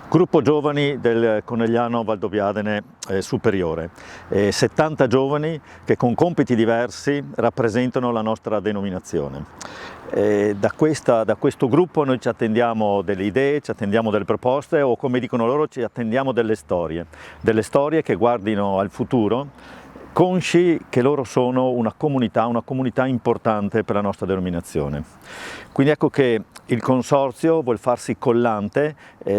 Gruppo giovani del Conegliano Valdobbiadene Superiore, 70 giovani che con compiti diversi rappresentano la nostra denominazione. Da questo gruppo noi ci attendiamo delle idee, ci attendiamo delle proposte o, come dicono loro, ci attendiamo delle storie che guardino al futuro, consci che loro sono una comunità importante per la nostra denominazione. Quindi ecco che il Consorzio vuol farsi collante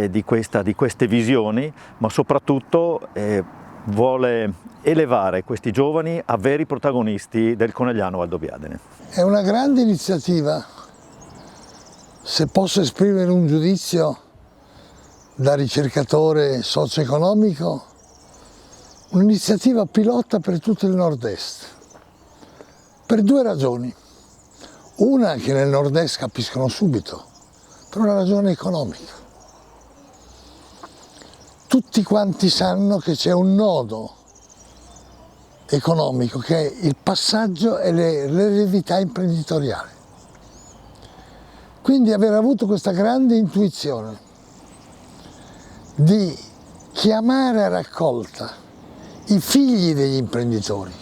di queste visioni, ma soprattutto vuole elevare questi giovani a veri protagonisti del Conegliano Valdobbiadene. È una grande iniziativa, se posso esprimere un giudizio da ricercatore socio-economico, un'iniziativa pilota per tutto il nord-est, per due ragioni. Una che nel nord-est capiscono subito, per una ragione economica. Tutti quanti sanno che c'è un nodo economico che è il passaggio e l'eredità imprenditoriale. Quindi aver avuto questa grande intuizione di chiamare a raccolta i figli degli imprenditori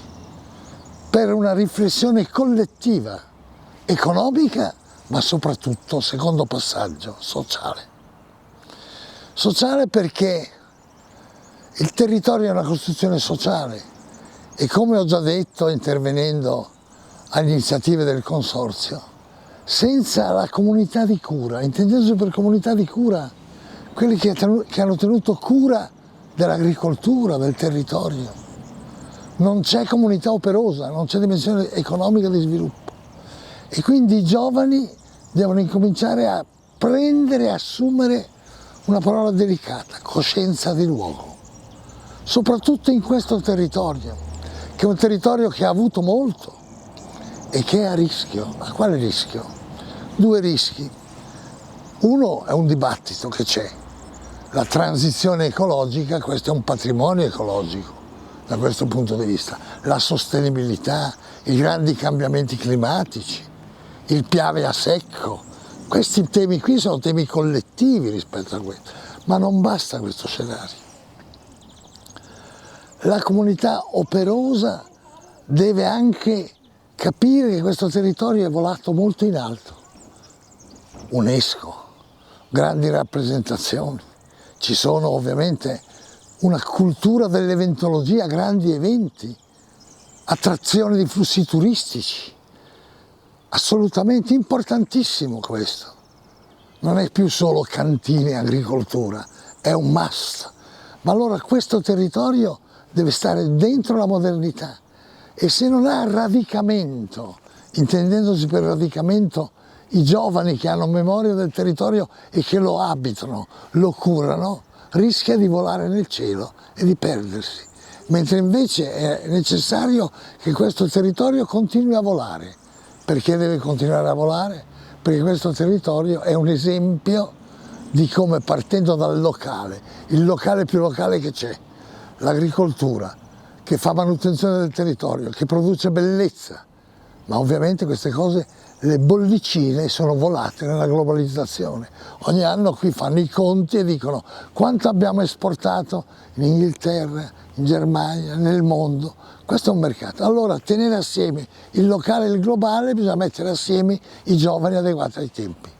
per una riflessione collettiva, economica, ma soprattutto, secondo passaggio, sociale. Sociale perché il territorio è una costruzione sociale e, come ho già detto intervenendo alle iniziative del Consorzio, senza la comunità di cura, intendendosi per comunità di cura quelli che hanno tenuto cura dell'agricoltura, del territorio, non c'è comunità operosa, non c'è dimensione economica di sviluppo. E quindi i giovani devono incominciare a prendere e assumere una parola delicata, coscienza di luogo, soprattutto in questo territorio, che è un territorio che ha avuto molto e che è a rischio. Ma quale rischio? Due rischi. Uno è un dibattito che c'è, la transizione ecologica, questo è un patrimonio ecologico da questo punto di vista, la sostenibilità, i grandi cambiamenti climatici, il piave a secco, questi temi qui sono temi collettivi rispetto a questo, ma non basta questo scenario. La comunità operosa deve anche capire che questo territorio è volato molto in alto. UNESCO, grandi rappresentazioni, ci sono ovviamente una cultura dell'eventologia, grandi eventi, attrazione di flussi turistici, assolutamente importantissimo questo. Non è più solo cantine e agricoltura, è un must. Ma allora questo territorio deve stare dentro la modernità e se non ha radicamento, intendendosi per radicamento i giovani che hanno memoria del territorio e che lo abitano, lo curano, rischia di volare nel cielo e di perdersi, mentre invece è necessario che questo territorio continui a volare. Perché deve continuare a volare? Perché questo territorio è un esempio di come, partendo dal locale, il locale più locale che c'è, l'agricoltura, che fa manutenzione del territorio, che produce bellezza, ma ovviamente queste cose, le bollicine sono volate nella globalizzazione. Ogni anno qui fanno i conti e dicono quanto abbiamo esportato in Inghilterra, in Germania, nel mondo. Questo è un mercato. Allora tenere assieme il locale e il globale bisogna mettere assieme i giovani adeguati ai tempi.